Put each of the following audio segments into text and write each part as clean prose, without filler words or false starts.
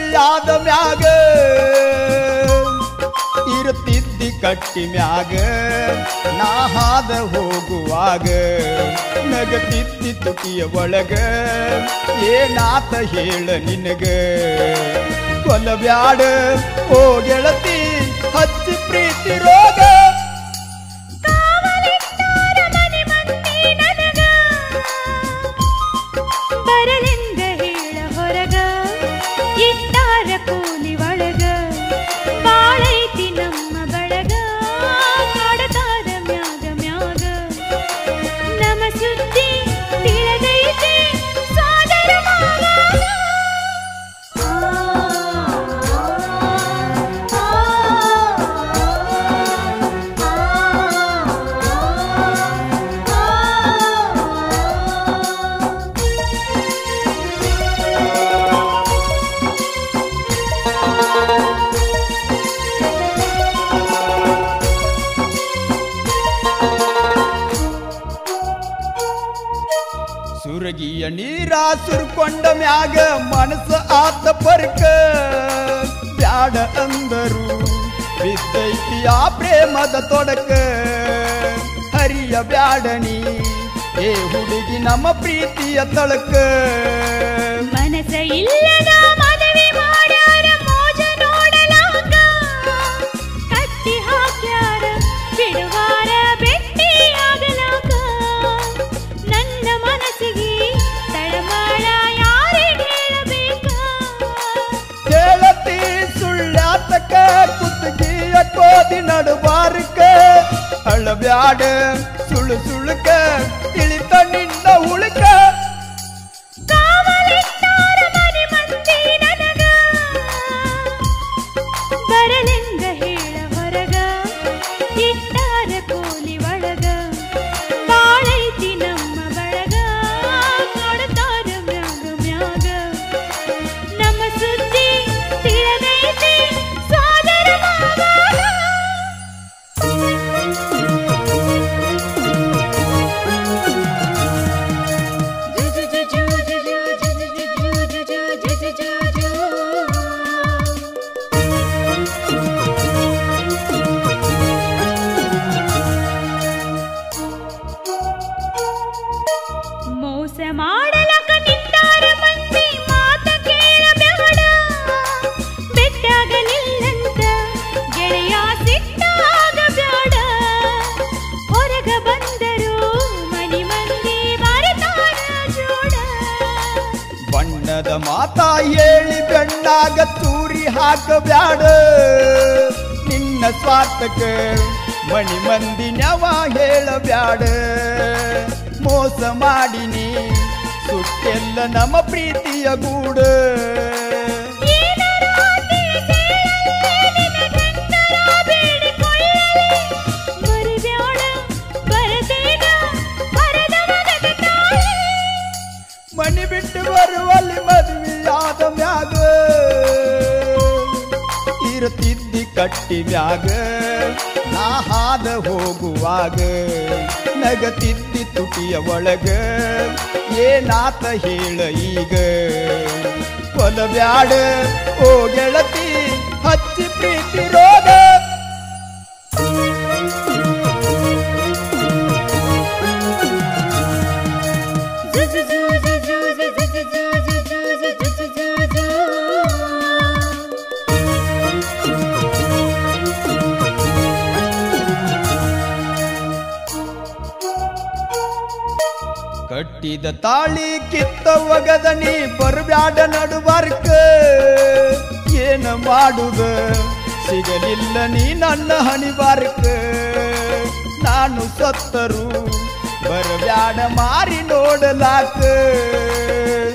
ಮದುವೆಯಾದ ಮ್ಯಾಗ ಇರುತ್ತಿದ್ದಿ ಕಟ್ಟಿ ಮ್ಯಾಗ ನಾ ಹಾದ ಹೋಗುವಾಗ ನಗತಿದ್ದಿ ತುಟಿಯ ಒಳಗ ಏನಾತ ಹೇಳ ನಿನಗ ಕೊಲ್ಲಬ್ಯಾಡ ಓ ಗೆಳತಿ ಹಚ್ಚಿ ಪ್ರೀತಿ ರೋಗ ಬರಲೆಂದ ಹೇಳ ಹೊರಗ ಇಟ್ಟಾರ ಕೂಲಿ ಒಳಗ ಬಾಳೈತಿ ನಮ್ಮ ಬಳಗ ಕಾಡತಾರ ಮ್ಯಾಗ ಮ್ಯಾಗ ನಮ್ಮ ಸುದ್ದಿ ತಿಳಿದೈತಿ ಸಾದರ ಸುರಗಿಯ ನೀರ ಸುರ್ಕೊಂಡ ಮ್ಯಾಗ ಮನಸ್ಸ ಆತ ಪರ್ಕ ಬ್ಯಾಡ ಅಂದರು ಬಿದ್ದೈತಿ ಆ ಪ್ರೇಮದ ತೊಡಕ ಹರಿಯ ಬ್ಯಾಡನಿ ಏ ಹುಡುಗಿ ನಮ್ಮ ಪ್ರೀತಿಯ ತಳಕ ಮನಸ ಇಲ್ಲದ ಮದುವೆ ಮಾಡ್ಯಾರ ಮೋಜ ನೋಡಲಾಗ ಕಟ್ಟಿ ಹಾಕ್ಯಾರ ಬಿಡುವಾರ ಬೆಟ್ಟಿ ಆಗಲಾಗ ನನ್ನ ಮನಸ್ಸಿಗೆ ತಳಮಾಳ ಯಾರಿಗೆ ಹೇಳಬೇಕ ಕೇಳತಿ ಸುಳ್ಳ್ಯಾತಕ ಕುತ್ತಿಗೆಯ ಕೋದಿ ನಡುವಾರಕ ಅಳಬ್ಯಾಡ ಸುಳು ಸುಳುಕ ತಿಳಿತ ನಿಂದ ಉಳುಕ ಕಾವಲಿಟ್ಟಾರ ಮನೆ ಮಂದಿ ನನಗ ಬರಲೆಂದ ಹೇಳ ಹೊರಗ ಇಟ್ಟಾರ ಕೋಲಿ ಒಳಗ ಬಾಳೈತಿ ನಮ್ಮ ಬಳಗ ಕಾಡತಾರ ಮ್ಯಾಗ ಮ್ಯಾಗ ನಮ್ಮ ಸುದ್ದಿ ತಿಳಿದೈತಿ ಸಾದರ ಮೋಸ ಮಾಡಲಕ ನಿಂತಾರ ಮಂದಿ ಮಾತ ಕೇಳಬೇಡ ಬೆಟ್ಟಾಗಲಿಲ್ಲಂತ ಗೆಳೆಯ ಸಿಟ್ಟಾಗ ಬ್ಯಾಡ ಹೊರಗ ಬಂದರು ಮನಿ ಮಂದಿ ಬರತಾರ ಜೋಡ ಬಣ್ಣದ ಮಾತಾ ಹೇಳಿ ಬೆಣ್ಣಾಗ ತೂರಿ ಹಾಕಬ್ಯಾಡ ನಿನ್ನ ಸ್ವಾರ್ಥಕ ಮಣಿ ಮಂದಿ ನವ ಹೇಳಬ್ಯಾಡ ಮೋಸ ಮಾಡಿನಿ ಸುಟ್ಟೆಲ್ಲ ನಮ್ಮ ಪ್ರೀತಿಯ ಗೂಡ ಮನಿ ಬಿಟ್ಟು ಬರುವಲ್ಲಿ ಮದುವೆಯಾದ ಮ್ಯಾಗ ಇರುತ್ತಿದ್ದಿ ಕಟ್ಟಿ ಮ್ಯಾಗ ನಾ ಹಾದ ಹೋಗುವಾಗ ನಗತಿದ್ದಿ ತುಟಿಯ ಒಳಗ ಏನಾತ ಹೇಳ ಈಗ ಕೊಲ್ಲಬ್ಯಾಡ ಓ ಗೆಳತಿ ಹಚ್ಚಿ ಪ್ರೀತಿ ರೋಗ ಕಟ್ಟಿದ ತಾಳಿ ಕಿತ್ತ ಒಗದ ನೀ ಬರ್ಬ್ಯಾಡ ನಡುವರ್ಕ ಏನ ಮಾಡುದ ಸಿಗಲಿಲ್ಲ ನೀ ನನ್ನ ಹಣಿಬಾರ್ಕ ನಾನು ಸತ್ತರು ಬರ್ಬ್ಯಾಡ ಮಾರಿ ನೋಡಲಾಕ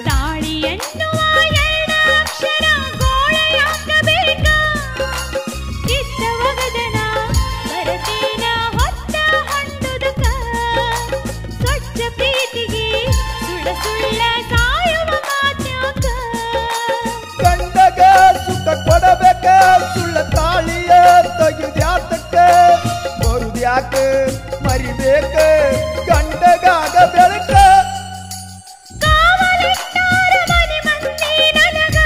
ತಾಳಿ ಎನ್ನುವ ಎರಡು ಅಕ್ಷರ ಗೋಳೆಯಾಗಬೇಕ ಕಿತ್ತ ಒಗದನ ಬರತೀನ ಹೊತ್ತ ಹಣ್ಣುದಕ ಸ್ವಚ್ಛ ಪ್ರೀತಿಗೆ ಸುಳ್ಳ ಸುಳ್ಳ ಸಾಯುವ ಮಾತ್ಯಾಕ ಗಂಡಗ ಸುಖ ಕೊಡಬೇಕ ಸುಳ್ಳ ತಾಳಿಯ ತೆಗೆದ್ಯಾತಕ್ಕ ಬರುದ್ಯಾಕ ಮರಿಬೇಕ ಗಂಡಗಾಗ ಬೆಳಕ ಕಾವಲಿಟ್ಟಾರ ಮನೆ ಮಂದಿ ನನಗ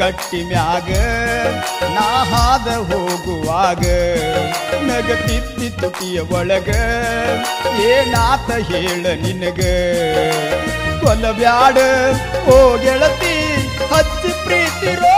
ಕಟ್ಟಿ ಮ್ಯಾಗ ನಾ ಹಾದ ಹೋಗುವಾಗ ನಗತಿತ್ತಿ ತುಟಿಯ ಒಳಗ ಏನಾತ ಹೇಳ ನಿನಗ ಕೊಲಬ್ಯಾಡ ಓ ಗೆಳತಿ ಹಚ್ಚಿ ಪ್ರೀತಿ ರೋ